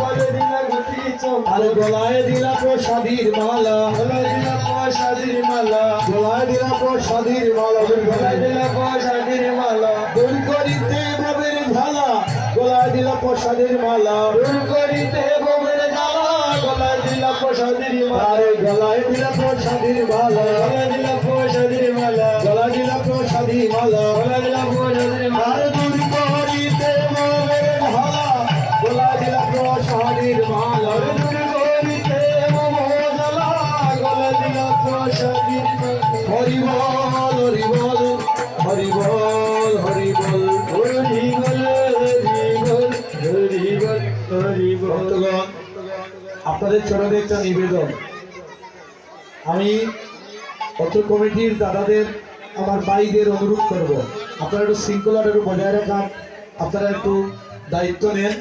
গলে দিলা গুটি চম্পা আর গলায় দিলা প্রসাদীর মালা, গলায় দিলা প্রসাদীর মালা গলায় দিলা প্রসাদীর মালা, গলায় দিলা প্রসাদীর মালা দূর করিতে ভবের ঝালা, গলায় দিলা প্রসাদীর মালা, দূর করিতে ভবের জ্বালা গলায় দিলা প্রসাদীর মালা আরে গলায় দিলা প্রসাদীর মালা, গলায় দিলা প্রসাদীর মালা গলায় দিলা প্রসাদীর মালা, গলায় দিলা প্রসাদীর মালা আর দূর করিতে ভবের ঝালা, গলায় দিলা প্রসাদীর মালা, দূর করিতে ভবের জ্বালা গলায় দিলা প্রসাদীর মালা হরি বল হরি বল হরি বল হরি বল। হরি বল হরি বল হরি বল। ভক্তগণ, আপনাদের চরণে একটা নিবেদন, আমি অত্র কমিটির দাদাদের আমার ভাইদের অনুরোধ করব, আপনারা একটু শৃঙ্খলাটা একটু বজায় রাখার, আপনারা একটু দায়িত্ব নেন,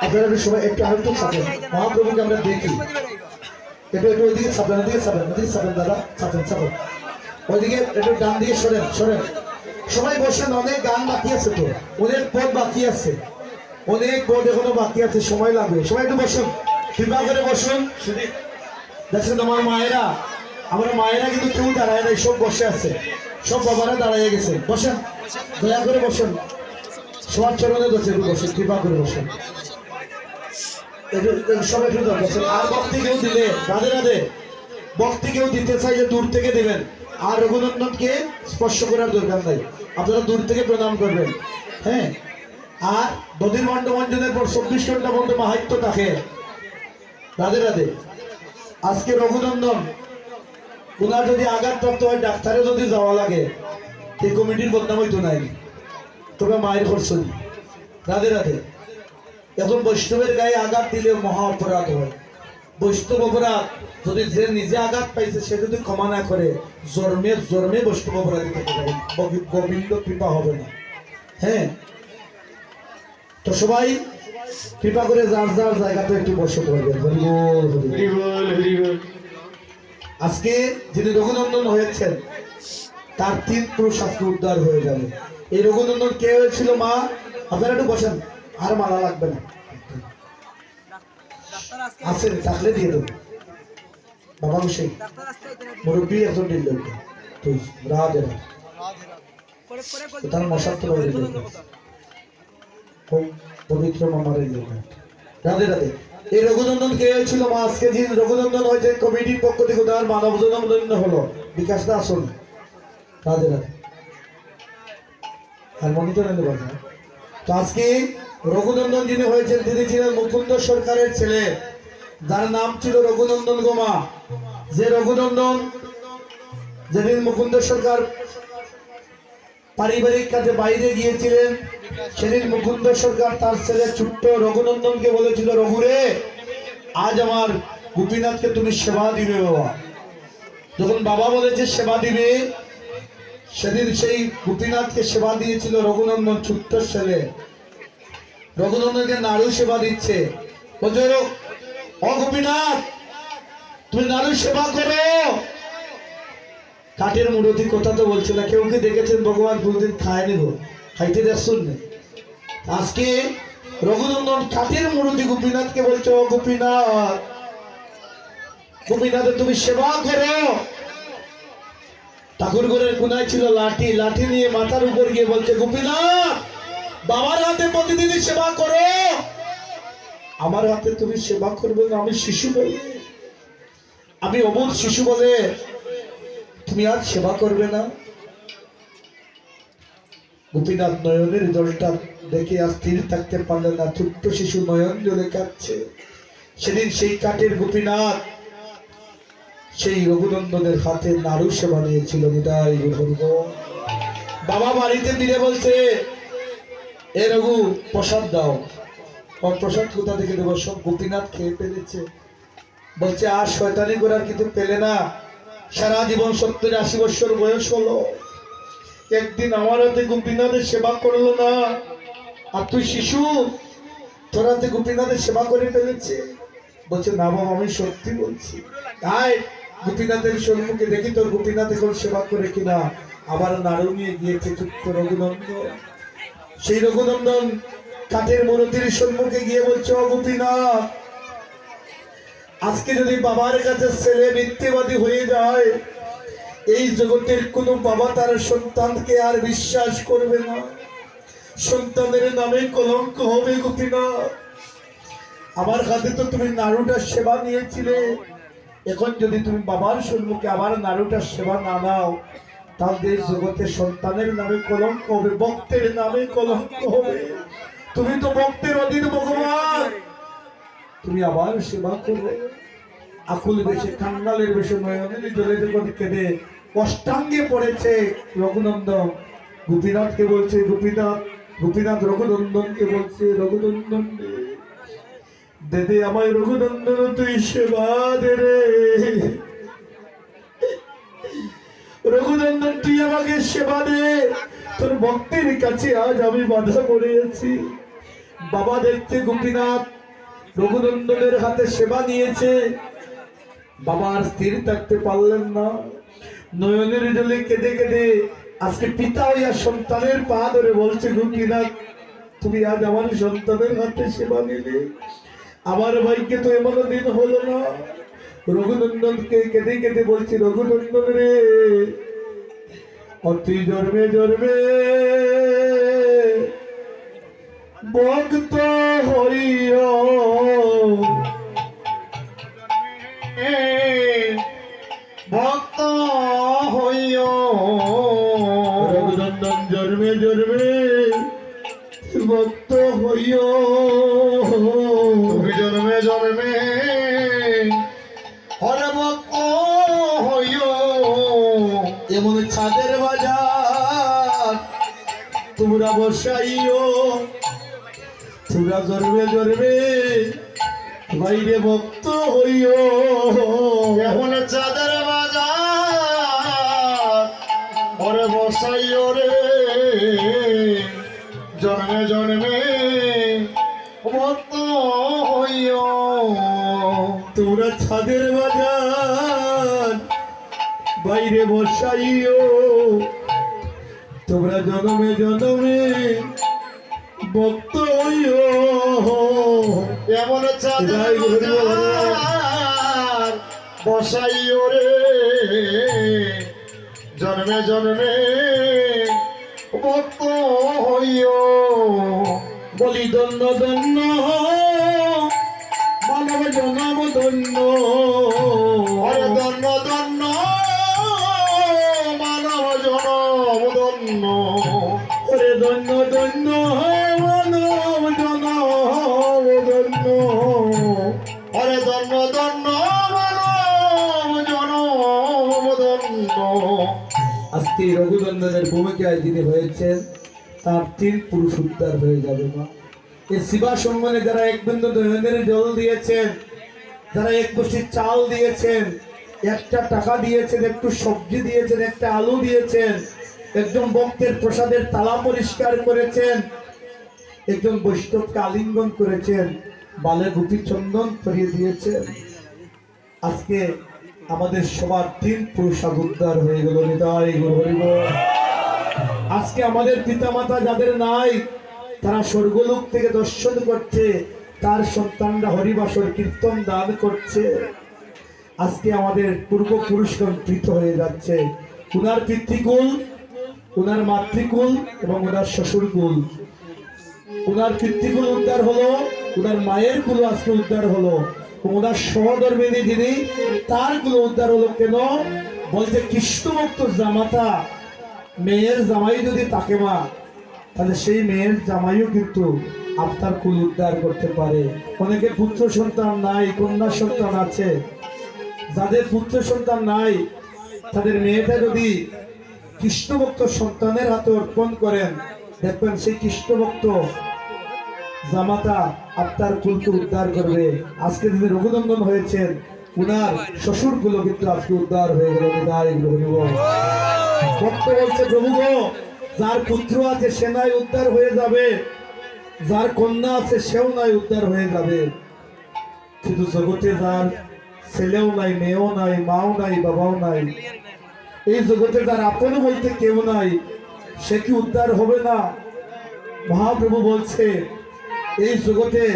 আপনারা একটু সবাই একটু আরেকটু ছাপেন, মহাপ্রভুকে আমরা দেখি, একটু একটু ওইদিকে ছাপেন, ওইদিকে ছাপেন, ওইদিকে ছাপেন দাদা, ছাপেন ছাপেন, ওইদিকে একটু ডান দিকে সরেন সরেন, সবাই বসেন, অনেক গান বাকি আছে তো, অনেক পদ বাকি আছে, অনেক পদ এখনো বাকি আছে, সময় লাগবে, সবাই একটু বসুন, কৃপা করে বসুন। শুধু দেখছেন আমার মায়েরা, আমরা মায়েরা কিন্তু কেউ দাঁড়ায় নাই, সব বসে আছে, সব বাবারা দাঁড়াইয়ে গেছে, বসেন দয়া করে বসুন, সবার চরণে বসে একটু বসুন, কৃপা করে বসুন, সব একটু বসেন। আর ভক্তি কেউ দিলে রাধে রাধে, ভক্তি কেউ দিতে চাইলে দূর থেকে দেবেন, আর রঘুনন্দনকে স্পর্শ করার দরকার নাই, আপনারা দূর থেকে প্রণাম করবেন। হ্যাঁ, আর দধির মন্ড মঞ্জনের পর 24 ঘন্টা বন্ধ মাহাত্য থাকে, রাধে রাধে। আজকে রঘুনন্দন ওনার যদি আঘাতপ্রাপ্ত হয়, ডাক্তারে যদি যাওয়া লাগে, এই কমিটির বদনাম হইতো নাই, তবে মায়ের খরচ, রাধে রাধে। এখন বৈষ্ণবের গায়ে আঘাত দিলে মহা অপরাধ হয়, বৈষ্ণব অপরাধ, যদি যে নিজে আঘাত পাইছে সে যদি ক্ষমা না করে, জন্মে জন্মে বৈষ্ণব অপরাধী থেকে যাবে, গোবিন্দ কৃপা হবে না। হ্যাঁ, তো সবাই কৃপা করে যার যার জায়গাতে একটু বসে পড়বেন। হরি বল হরি বল। হরি বল হরি বল। আজকে যিনি রঘুনন্দন হয়েছেন তার 3 পুরুষ আজকে উদ্ধার হয়ে যাবে। এই রঘুনন্দন কে হয়েছিল মা? আপনারা একটু বসেন, আর মালা লাগবে না, আছে থাকলে দিয়ে দেবো। বাবা বসে মুরব্বী একজন দিল, তুই রাধে রাধে তার মশার তো পবিত্র মামার রাধে রাধে। এই রঘুনন্দন কে হয়েছিল মা? আজকে যিনি রঘুনন্দন হয়েছে কমিটির পক্ষ থেকে তার মানব জন্ম হলো, বিকাশটা আসুন, রাধে রাধে। হারমোনি তো নেন কথা। তো আজকে রঘুনন্দন যিনি হয়েছেন তিনি ছিলেন মুকুন্দ সরকারের ছেলে, যার নাম ছিল রঘুনন্দন গোমা। যে রঘুনন্দন যেদিন মুকুন্দ সরকার পারিবারিক কাজে বাইরে গিয়েছিলেন, সেদিন মুকুন্দ সরকার তার ছেলে ছোট্ট রঘুনন্দনকে বলেছিল, রঘুরে আজ আমার গোপীনাথকে তুমি সেবা দিবে বাবা। যখন বাবা বলেছে সেবা দিবে, সেদিন সেই গোপীনাথকে সেবা দিয়েছিল রঘুনন্দন, ছোট্ট ছেলে রঘুনন্দনকে নাড়ু সেবা দিচ্ছে, বলছে ও গোপীনাথ তুমি নাড়ু সেবা করো। কাঠের মূর্তি কথা তো বলছে না, কেউ কি দেখেছেন ভগবান কোনদিন খায় নিব, খাইতে দেখুন না। আজকে রঘুনন্দন কাঠের মূর্তি গোপীনাথকে বলছে, ও গোপীনাথ, গোপীনাথ তুমি সেবা করো। ঠাকুর ঘরের কোনায় ছিল লাঠি, লাঠি নিয়ে মাথার উপর গিয়ে বলছে, গোপীনাথ বাবার হাতে প্রতিদিনই সেবা করো, আমার হাতে তুমি সেবা করবে না, আমি শিশু বলে, আমি অবুধ শিশু বলে তুমি আজ সেবা করবে না। গোপীনাথ নয়নের জলটা দেখে আর স্থির থাকতে পারলেন না, ছোট্ট শিশু নয়ন জলে কাঁদছে। সেদিন সেই কাঠের গোপীনাথ সেই রঘুনন্দনের হাতে নাড়ু সেবা নিয়েছিল। নিতাই গৌর। বাবা বাড়িতে ফিরে বলছে, এ রঘু প্রসাদ দাও। প্রসাদ কোথা থেকে দেবো, সব গোপীনাথ খেয়ে ফেলেছে। বলছে আর শয়তানি করার কিছু পেলে না, সারা জীবন 70-80 বছর বয়স হলো, একদিন আমার হাতে গোপীনাথের সেবা করলো না, আর তুই শিশু, তোর হাতে গোপীনাথের সেবা করে ফেলেছে। বলছে না বাবা আমি সত্যি বলছি, তাই গোপীনাথের সম্মুখে দেখি তোর গোপীনাথ এখন সেবা করে কিনা। আবার নাড়ু নিয়ে গিয়েছে ছোট্ট রঘুনন্দন। সেই রঘুনন্দন কাঠের মূর্তির সম্মুখে গিয়ে বলছে, ও গোপীনাথ, আজকে যদি বাবার কাছে ছেলে মিথ্যেবাদী হয়ে যায়, এই জগতের কোনো বাবা তার সন্তানকে আর বিশ্বাস করবে না, সন্তানের নামে কলঙ্ক হবে। গোপীনাথ, আমার হাতে তো তুমি নাড়ুটার সেবা নিয়েছিলে, এখন যদি তুমি বাবার সম্মুখে আবার নাড়ুটার সেবা না নাও, তাহলে এই জগতে সন্তানের নামে কলঙ্ক হবে, ভক্তের নামে কলঙ্ক হবে। তুমি তো ভক্তের অধীন ভগবান, তুমি আবার সেবা করবে। আকুল বেশে, কাঙ্গালের বেশে, নয়নের জলে যখন কেঁদে অষ্টাঙ্গে পড়েছে রঘুনন্দন, গোপীনাথকে বলছে, গোপীনাথ, গোপীনাথ রঘুনন্দনকে বলছে, রঘুনন্দন দে দে আমায়, রঘুনন্দন তুই সেবা দে রে, রঘুনন্দন তুই আমাকে সেবা দে, তোর ভক্তের কাছে আজ আমি বাধা পড়ে আছি। বাবা দেখতে গোপীনাথ রঘুনন্দনের হাতে সেবা নিয়েছে, বাবা আর স্থির থাকতে পারলেন না, নয়নের জলে কেঁদে কেঁদে আজকে পিতা হইয়া সন্তানের পা ধরে বলছে, গোপীনাথ তুমি আজ আমার সন্তানের হাতে সেবা নিলে, আমার ভাইকে তো এমন দিন হলো না। রঘুনন্দনকে কেঁদে কেঁদে বলছি, রঘুনন্দন রে, অতি জন্মে জন্মে ভক্ত হইও, ভক্ত হইও, রঘুনন্দন জন্মে জন্মে ভক্ত হইও, তুমি জন্মে জন্মে হরে ভক্ত হইও। এমন ছাদের বাজার তোমরা বসাইও, তোমরা জন্মে জন্মে বাইরে ভক্ত হইও, এমন চাঁদের বাজার হরে বসাইও রে, জন্মে জন্মে ভক্ত হইও। তোমরা ছাদের বাজার বাইরে বসাইও, তোমরা জনমে জনমে ভক্ত হইও। এমন চাঁদের বাজার বসাইও রে, জন্মে জন্মে ভক্ত হইও। বলি ধন্য ধন্য মানব জনম ধন্য, হরে ধন্য ধন্য মানব জনম ধন্য, ওরে ধন্য ধন্য মানব জনম ধন্য, হরে ধন্য ধন্য মানব জনম ধন্য। আজকে রঘুনন্দনের ভূমিকায় যিনি হয়েছেন তার 3 পুরুষ উদ্ধার হয়ে যাবে না। এই শিবা সম্মানে যারা এক বিন্দু দৈনন্দিন জল দিয়েছেন, যারা এক বস্তি চাল দিয়েছেন, একটা টাকা দিয়েছেন, একটু সবজি দিয়েছেন, একটা আলু দিয়েছেন, একজন ভক্তের প্রসাদের তালা পরিষ্কার করেছেন, একজন বৈষ্ণবকে আলিঙ্গন করেছেন, বালে গুপি চন্দন পরিয়ে দিয়েছেন, আজকে আমাদের সবার 3 পুরুষ উদ্ধার হয়ে গেল। হৃদয় গুরু হরি বল। আজকে আমাদের পিতামাতা যাদের নাই, তারা স্বর্গলোক থেকে দর্শন করছে, তার সন্তানরা হরিবাসর কীর্তন দান করছে। আজকে আমাদের পূর্বপুরুষগণ কৃত হয়ে যাচ্ছে, উনার পিতৃকুল, উনার মাতৃকুল এবং উনার শ্বশুরকুল। উনার পিতৃকুল উদ্ধার হলো, উনার মায়ের কুল আজকে উদ্ধার হলো, ওনার সহধর্মিনী যিনি তার কুল উদ্ধার হলো। কেন বলছে, কৃষ্ণভক্ত জামাতা মেয়ের জামাই যদি তাকে মা, তাহলে সেই মেয়ের জামাইও কিন্তু আপনার কুল উদ্ধার করতে পারে। অনেকে পুত্র সন্তান নাই, কন্যা সন্তান আছে, যাদের পুত্র সন্তান নাই তাদের মেয়েটা যদি কৃষ্ণভক্ত সন্তানের হাতে অর্পণ করেন, দেখবেন সেই কৃষ্ণভক্ত জামাতা আপনার কুলকে উদ্ধার করবে। আজকে যিনি রঘুনন্দন হয়েছেন, উনার শ্বশুর গুলো কিন্তু আজকে উদ্ধার হয়ে গেল। ভক্ত বলছে, প্রভু গো, যার পুত্র আছে সে নাই উদ্ধার হয়ে যাবে, যার কন্যা আছে সেও নাই উদ্ধার হয়ে যাবে, কিন্তু জগতে যার ছেলেও নাই, মেয়েও নাই, মাও নাই, বাবাও নাই, এই জগতে যার আপন বলতে কেউ নাই, সে কি উদ্ধার হবে না? মহাপ্রভু বলছে, এই জগতে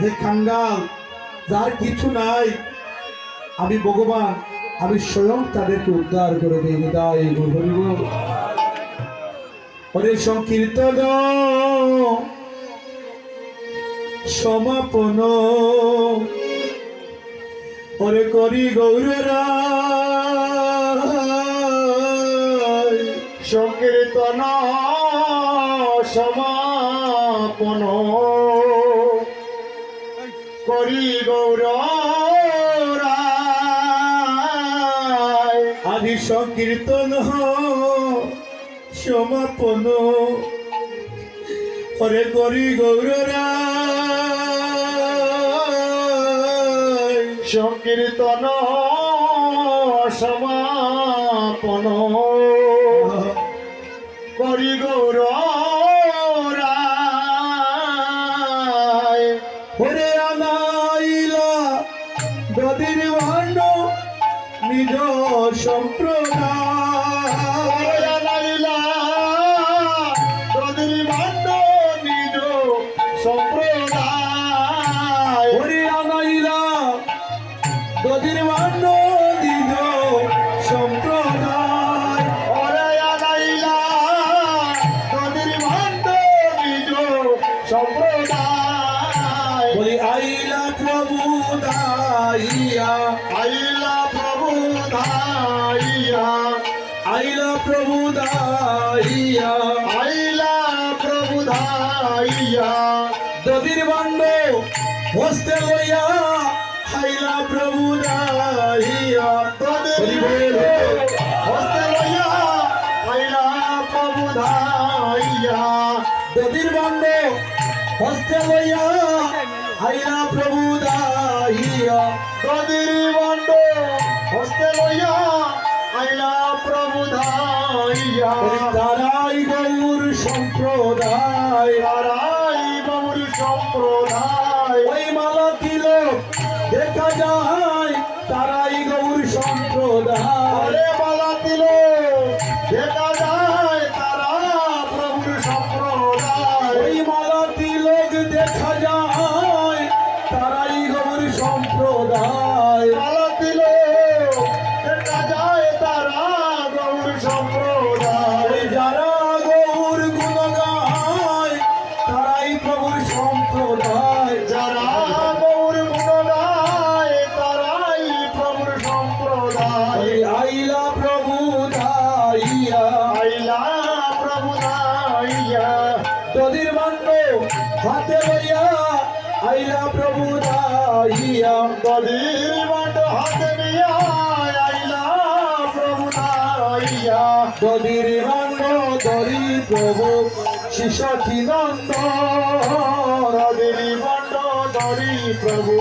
যে খাঙ্গাল যার কিছু নাই, আমি ভগবান আমি স্বয়ং তাদেরকে উদ্ধার করে দিই। নিতাই গৌর হরি বল। হরে সংকীর্তন সমাপন ওরে করি গৌররা সংকীর্তন সমাপন করি গৌর আদি সংকীর্তন সমাপন ওরে করি গৌররা সংকীর্তন সমাপন করি গৌর ওরে আনাইলা গদির ভাণ্ড নিজ সম্প্রদায় নিজ সম্প্রদায় ওরে আনাইলা গদির ভাণ্ড নিজ সম্প্রদায় সম্প্রদায় বলি আইলা প্রভু দাইয়া আইলা প্রভু দাইয়া আইলা প্রভু দাইয়া আইলা প্রভু দাইয়া দদির বান্ড হস্তে লইয়া আইলা প্রভু দাইয়া হস্তে লইয়া আইলা প্রভু দাইয়া দদির বান্ড হস্তে লইয়া আইলা প্রভু দাইয়া গদির বন্ড হস্তে লইয়া আইলা প্রভু দাইয়া তারাই গৌর সম্প্রদায় তারাই গৌর সম্প্রদায় ওই মালা তিলক দেখা যায় তারাই গৌর সম্প্রদায় আরে বালা দিল দেখা যায় তারা প্রভুর সম্প্রদায় ওই মালা তিলক দেখা যায় তারাই গৌর সম্প্রদায় বালা দিল দেখা যায় তারা গৌর সম্প্রদায় ওই যারা গৌর গুণ গায় তারাই প্রভুর সম্প্রদায় যারা গৌর গুণগায় তারাই প্রভুর সম্প্রদায় ওই আইলা প্রভু দাইয়া আইলা প্রভু দাইয়া দদির বান্ড হাতে লইয়া আইলা প্রভু দাইয়া গদির বন্ড হাতে নিয়া আইলা প্রভু দাইয়া দদির বান্ড দরি প্রভু শিশি নন্দ গদির বন্ড ধরি প্রভু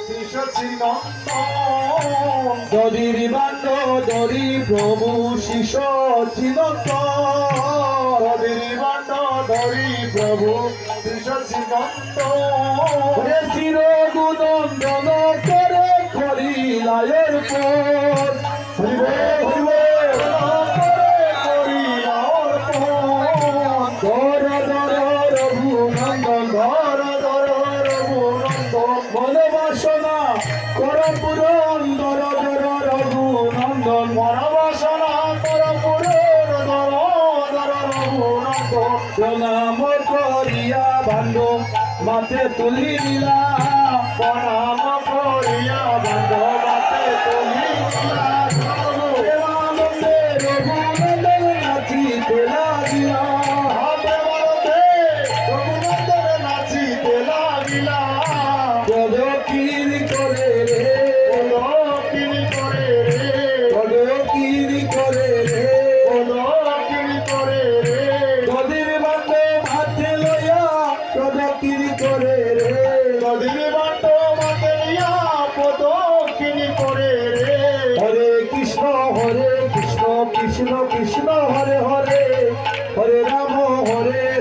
শিশি নন্দন দদির বান্ড দরি প্রভু শিশি নন্দ গদির বন্ড ধরি প্রভু শিশি নন্দন চির গুনন্দন করে করিলায়ের পর হরিবে হরিবে দর দর রঘুনন্দন মনে বাসনা কর পূরণ দর দর রঘুনন্দন প্রণাম করিয়া ভাণ্ড মাতে তুলি দিলা প্রেমানন্দে রঘুনন্দন নাচিতে লাগিলা পদকির করে রে পদকির করে রে গদির বান্ড হাতে লইয়া পদকির করে রে হরে কৃষ্ণ কৃষ্ণ কৃষ্ণ হরে হরে হরে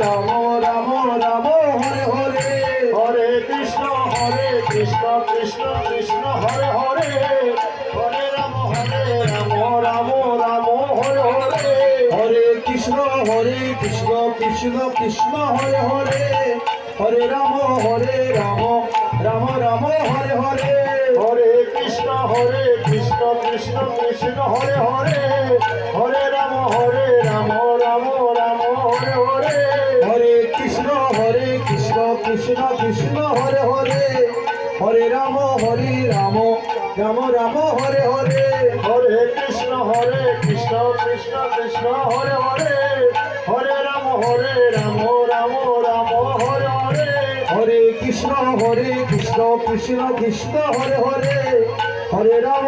রাম রাম রাম হরে হরে হরে কৃষ্ণ কৃষ্ণ কৃষ্ণ হরে হরে হরে রাম রাম রাম হরে হরে হরে কৃষ্ণ কৃষ্ণ কৃষ্ণ হরে হরে হরে রাম রাম রাম হরে হরে হরে কৃষ্ণ কৃষ্ণ কৃষ্ণ হরে হরে হরে রাম রাম রাম হরে হরে হরে কৃষ্ণ কৃষ্ণ কৃষ্ণ হরে হরে হরে রাম রাম রাম হরে হরে হরে কৃষ্ণ কৃষ্ণ কৃষ্ণ হরে হরে হরে রাম রাম রাম হরে হরে হরে কৃষ্ণ কৃষ্ণ কৃষ্ণ হরে হরে হরে রাম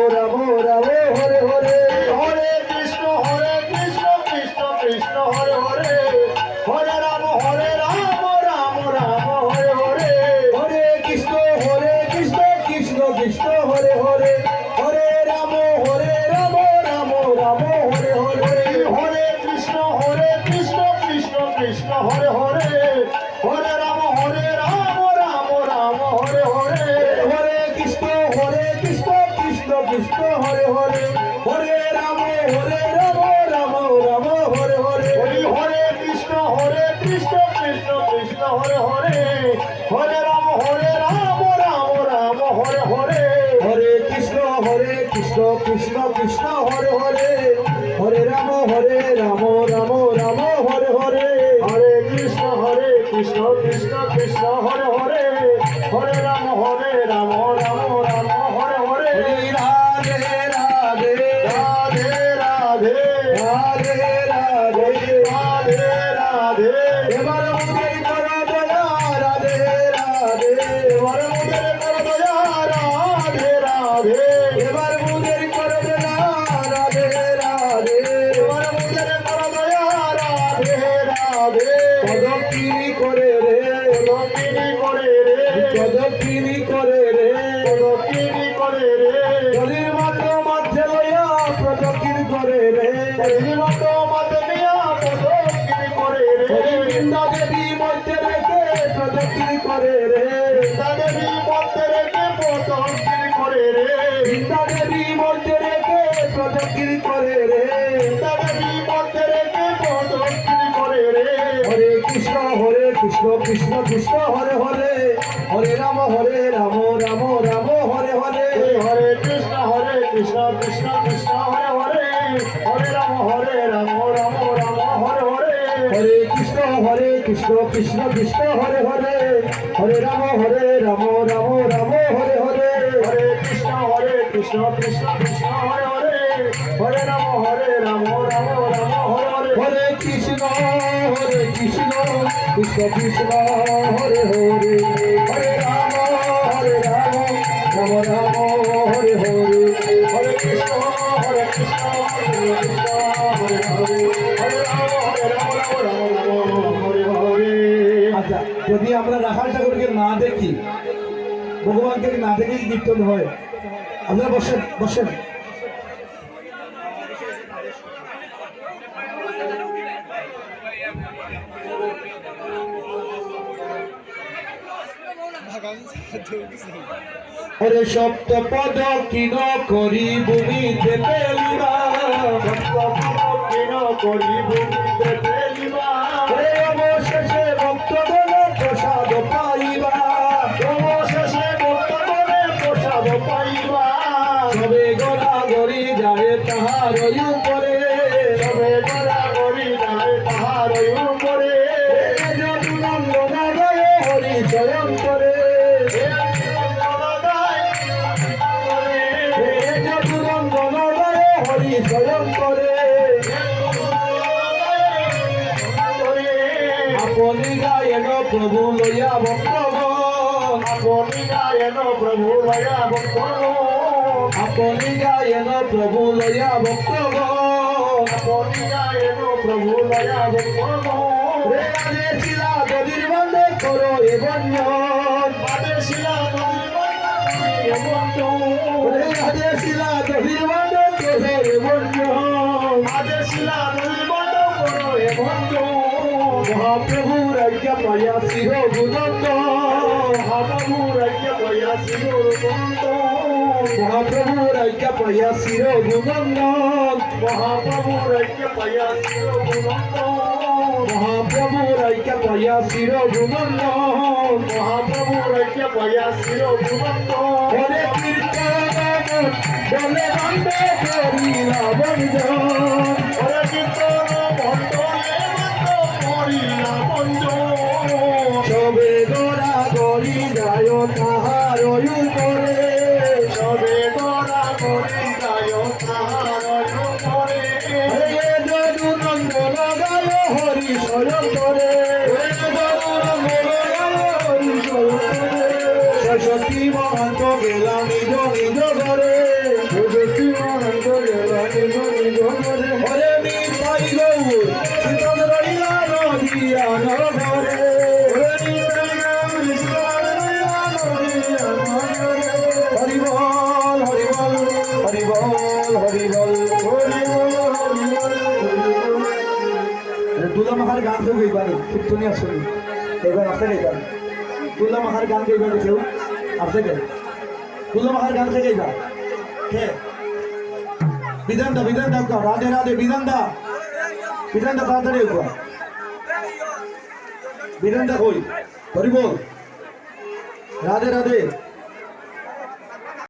রাম রাম হরে হরে হরে কৃষ্ণ কৃষ্ণ কৃষ্ণ হরে হরে হরে রাম রাম হরে হরে হরে কৃষ্ণ কৃষ্ণ কৃষ্ণ হরে হরে হরে রাম রাম হরে হরে হরে কৃষ্ণ কৃষ্ণ কৃষ্ণ হরে হরে হরে রাম রাম হরে হরে হরে কৃষ্ণ কৃষ্ণ কৃষ্ণ হরে হরে হরে রাম রাম হরে হরে হরে কৃষ্ণ কৃষ্ণ কৃষ্ণ হরে হরে হরে রাম রাম হরে হরে হরে কৃষ্ণ কৃষ্ণ কৃষ্ণ হরে হরে হরে রাম রাম হরে হরে হরে কৃষ্ণ কৃষ্ণ হরে হরে হরে রাম রাম হরে হরে রাধে রাধে রাধে রাধে রাধে রাধে রাধে রাধে এবার মুখের করো দয়া রাধে রাধে এবার মুদের কর দয়া রাধে রাধে এবার মুখের করো দয়া রাধে রাধে এবার মুদের কর দয়া রাধে রাধে পদকিনি করে রে দক্ষিণী করে রে পদকিনি করে রে দক্ষিণী করে রে গলির মধ্যে লইয়া প্রদক্ষিণ করে রে শ্রীমত মাতমিয়া দক্ষিণী করে রে বৃন্দা দেবী মধ্যে রেখে প্রদক্ষিণ করে রে দেবী মধ্যে রেখে দক্ষিণী করে রে বৃন্দা দেবী মধ্যে রেখে প্রদক্ষিণ করে রে দেবী মধ্যে রেখে দক্ষিণী করে রে হরে কৃষ্ণ কৃষ্ণ কৃষ্ণ হরে হরে হরে রাম রাম হরে হরে হরে কৃষ্ণ কৃষ্ণ কৃষ্ণ হরে হরে হরে রাম রাম হরে হরে হরে কৃষ্ণ কৃষ্ণ হরে হরে হরে রাম রাম হরে হরে হরে কৃষ্ণ কৃষ্ণ হরে হরে হরে রাম রাম হরে হরে হরে কৃষ্ণ কৃষ্ণ কৃষ্ণ হরে হরে হরে রাম রাম রাম হরে হরে হরে কৃষ্ণ কৃষ্ণ হরে হরে হরে রাম হরে হরে আচ্ছা যদি আমরা রাখাল ঠাকুরকে না দেখি ভগবানকে না দেখে কীর্তন হয় আপনারা বসেন বসেন ওরে সপ্ত পদ কিন করি ভূমিতে পেলিবা করি বুঝতে পেলিবা ওরে অবশেষে ভক্তগণ প্রসাদ পাইবা অবশেষে ভক্তগণে প্রসাদ পাইবা সবে গড়াগড়ি যায় তাহার উপরে সবে গড়াগড়ি যায় তাহার উপরে যদুনন্দনা গায়ে হরি চয়ন করে যদুনন্দনা গায়ে হরি চয়ন করে আপনি গায়েন প্রভু লইয়া ভক্তগণ আপনি গায়ন প্রভু লয়া ভক্তগণ আপনি গায়েন প্রভু লইয়া ভক্তগণ আপনি গায়ন প্রভু লয়া ভক্তগণ রে আরে শিলা দদির বন্ধে করো এ বন্ধন বাদে শিলা রে আরে শিলা দদির বন্ধে করো এ বন্ধন বাদে শিলা নির্মাণ করো এ বন্ধু মহাপ্রভু রাজ্য পাইয়া শির গুণন্দ মহাপ্রভু রাজ্য পাইয়া শির বন্ধু মহাপ্রভু রাজ্য পাইয়া শির গুণন্দন মহাপ্রভুর ঐক্য পাইয়া চির গুণন্দ মহাপ্রভুর ঐক্য পাইয়া চির গুণন্দ মহাপ্রভুর ঐক্য পাইয়া চির গুণন্দ হরে কীর্তন বলে বন্দে করিলা বন্ধন হরে কীর্তন মন্ডলে মন্দ করিলা বন্ধ সবে গোরা গরি যায় তাহার উপরে সবে গড়া করি যায় তাহার উপরে হরে যদু নন্দ লাগায় হরি স্বয়ং করে সরস্বতী মহন্ত গেলা নিজ নিজ ঘরে সরস্বতী মহন্ত গেলা নিজ নিজ ঘরে হরে নিতাই গৌর শীতল রইলা নদিয়া নগরে হরিবল হরিবল হরিবল হরিবল দুলা মাহার গান তো গাইবানি কীর্তনী আসুন এবার আপনাকে গান দুলা মাহার গান গাইবানি কেউ আপনাকে দুলা মাহার গান থেকে গাইবা কে বিধানটা বিধানটা রাধে রাধে বিধানটা বিধানটা তাড়াতাড়ি বিধানটা কই হরিবল রাধে রাধে